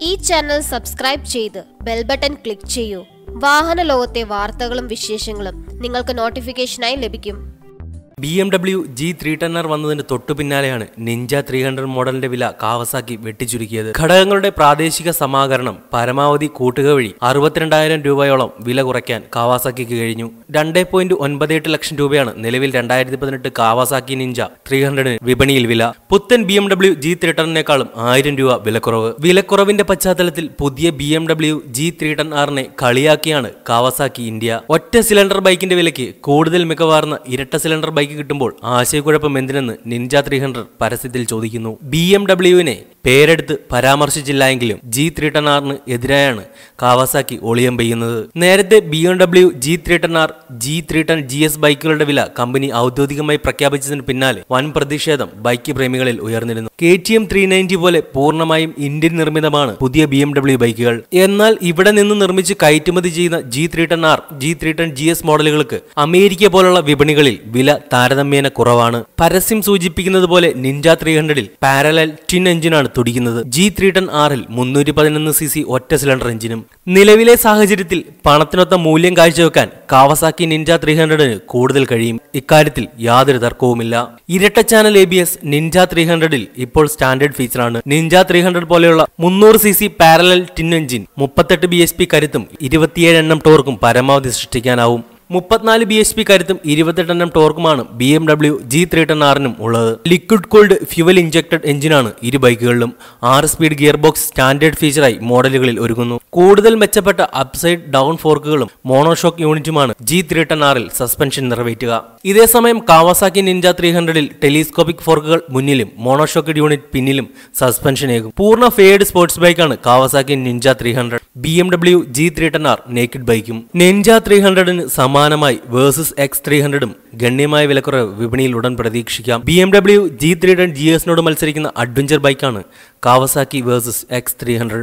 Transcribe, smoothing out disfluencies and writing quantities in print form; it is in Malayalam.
ഈ ചാനൽ സബ്സ്ക്രൈബ് ചെയ്ത് ബെൽ ബട്ടൺ ക്ലിക്ക് ചെയ്യൂ. വാഹന ലോകത്തെ വാർത്തകളും വിശേഷങ്ങളും നിങ്ങൾക്ക് നോട്ടിഫിക്കേഷനായി ലഭിക്കും. BMW G310R വന്നതിന് തൊട്ടു പിന്നാലെയാണ് നിഞ്ച 300 മോഡലിന്റെ വില കാവസാക്കി വെട്ടിച്ചുരുക്കിയത്. ഘടകങ്ങളുടെ പ്രാദേശിക സമാഹരണം പരമാവധി കൂട്ടുക വഴി 62,000 രൂപയോളം വില കുറയ്ക്കാൻ കാവാസാക്കിക്ക് കഴിഞ്ഞു. 2.98 ലക്ഷം രൂപയാണ് നിലവിൽ 2018 കാവാസാക്കി നിഞ്ച 300 വിപണിയിൽ വില. പുത്തൻ BMW G310നേക്കാളും 1000 രൂപ വിലക്കുറവ്. വിലക്കുറവിന്റെ പശ്ചാത്തലത്തിൽ പുതിയ BMW G310Rനെ കളിയാക്കിയാണ് കാവാസാക്കി ഇന്ത്യ. ഒറ്റ സിലിണ്ടർ ബൈക്കിന്റെ വിലയ്ക്ക് കൂടുതൽ മികവാർന്ന ഇരട്ട സിലിണ്ടർ ബൈക്ക് കിട്ടുമ്പോൾ ആശയക്കുഴപ്പം എന്തിനെന്ന് നിഞ്ച 300 പരസ്യത്തിൽ ചോദിക്കുന്നു. BMWവിനെ പേരെടുത്ത് പരാമർശിച്ചില്ല എങ്കിലും G310Rന് എതിരായാണ് കാവാസാക്കി ഒളിയം പെയ്യുന്നത്. നേരത്തെ BMW G310R, G310 GS ബൈക്കുകളുടെ വില കമ്പനി ഔദ്യോഗികമായി പ്രഖ്യാപിച്ചതിന് പിന്നാലെ വൻ പ്രതിഷേധം ബൈക്ക് പ്രേമികളിൽ ഉയർന്നിരുന്നു. KTM 390 പോലെ പൂർണ്ണമായും ഇന്ത്യൻ നിർമ്മിതമാണ് പുതിയ BMW ബൈക്കുകൾ. എന്നാൽ ഇവിടെ നിന്ന് നിർമ്മിച്ച് കയറ്റുമതി ചെയ്യുന്ന G310R, G310 GS മോഡലുകൾക്ക് അമേരിക്ക പോലുള്ള വിപണികളിൽ വില താരതമ്യേന കുറവാണ്. പരസ്യം സൂചിപ്പിക്കുന്നത് പോലെ നിഞ്ച 300ൽ പാരലൽ ട്വിൻ എഞ്ചിനാണ് തുടിക്കുന്നത്. G310Rൽ 311cc ഒറ്റ സിലിണ്ടർ എഞ്ചിനും. നിലവിലെ സാഹചര്യത്തിൽ പണത്തിനൊത്ത മൂല്യം കാഴ്ചവെക്കാൻ കാവസാക്കി നിഞ്ച 300ന് കൂടുതൽ കഴിയും. ഇക്കാര്യത്തിൽ യാതൊരു തർക്കവുമില്ല. ഇരട്ട ചാനൽ ABS നിഞ്ച 300ൽ ഇപ്പോൾ സ്റ്റാൻഡേർഡ് ഫീച്ചറാണ്. നിഞ്ച 300 പോലെയുള്ള 300cc parallel twin engine 38 bhp കരുത്തും 27 Nm ടോർക്കും പരമാവധി സൃഷ്ടിക്കാനാവും. 34 bhp കരുത്തും 28 Nm ടോർക്കുമാണ് BMW G310Rനും ഉള്ളത്. ലിക്വിഡ് കൂൾഡ് ഫ്യൂവൽ ഇഞ്ചക്റ്റഡ് എഞ്ചിനാണ് ഇരു ബൈക്കുകളിലും. 6 സ്പീഡ് ഗിയർ ബോക്സ് സ്റ്റാൻഡേർഡ് ഫീച്ചറായി മോഡലുകളിൽ ഒരുങ്ങുന്നു. കൂടുതൽ മെച്ചപ്പെട്ട അപ്സൈഡ് ഡൗൺ ഫോർക്കുകളും മോണോഷോക്ക് യൂണിറ്റുമാണ് G310Rൽ സസ്പെൻഷൻ നിറവേറ്റുക. ഇതേസമയം കാവാസാക്കി നിഞ്ച 300ൽ ടെലിസ്കോപ്പിക് ഫോർക്കുകൾ മുന്നിലും മോണോഷോക്ക് യൂണിറ്റ് പിന്നിലും സസ്പെൻഷനേകും. പൂർണ്ണ ഫെയർഡ് സ്പോർട്സ് ബൈക്കാണ് കാവാസാക്കി നിഞ്ച 300. BMW G310R നേക്കിഡ് ബൈക്കും. നിഞ്ച 300ന് സമാനമായി വേഴ്സസ് X300ഉം ഗണ്യമായ വിലക്കുറവ് വിപണിയിൽ ഉടൻ പ്രതീക്ഷിക്കാം. BMW G310 GSനോട് മത്സരിക്കുന്ന അഡ്വഞ്ചർ ബൈക്കാണ് കാവസാക്കി വേഴ്സസ് X300.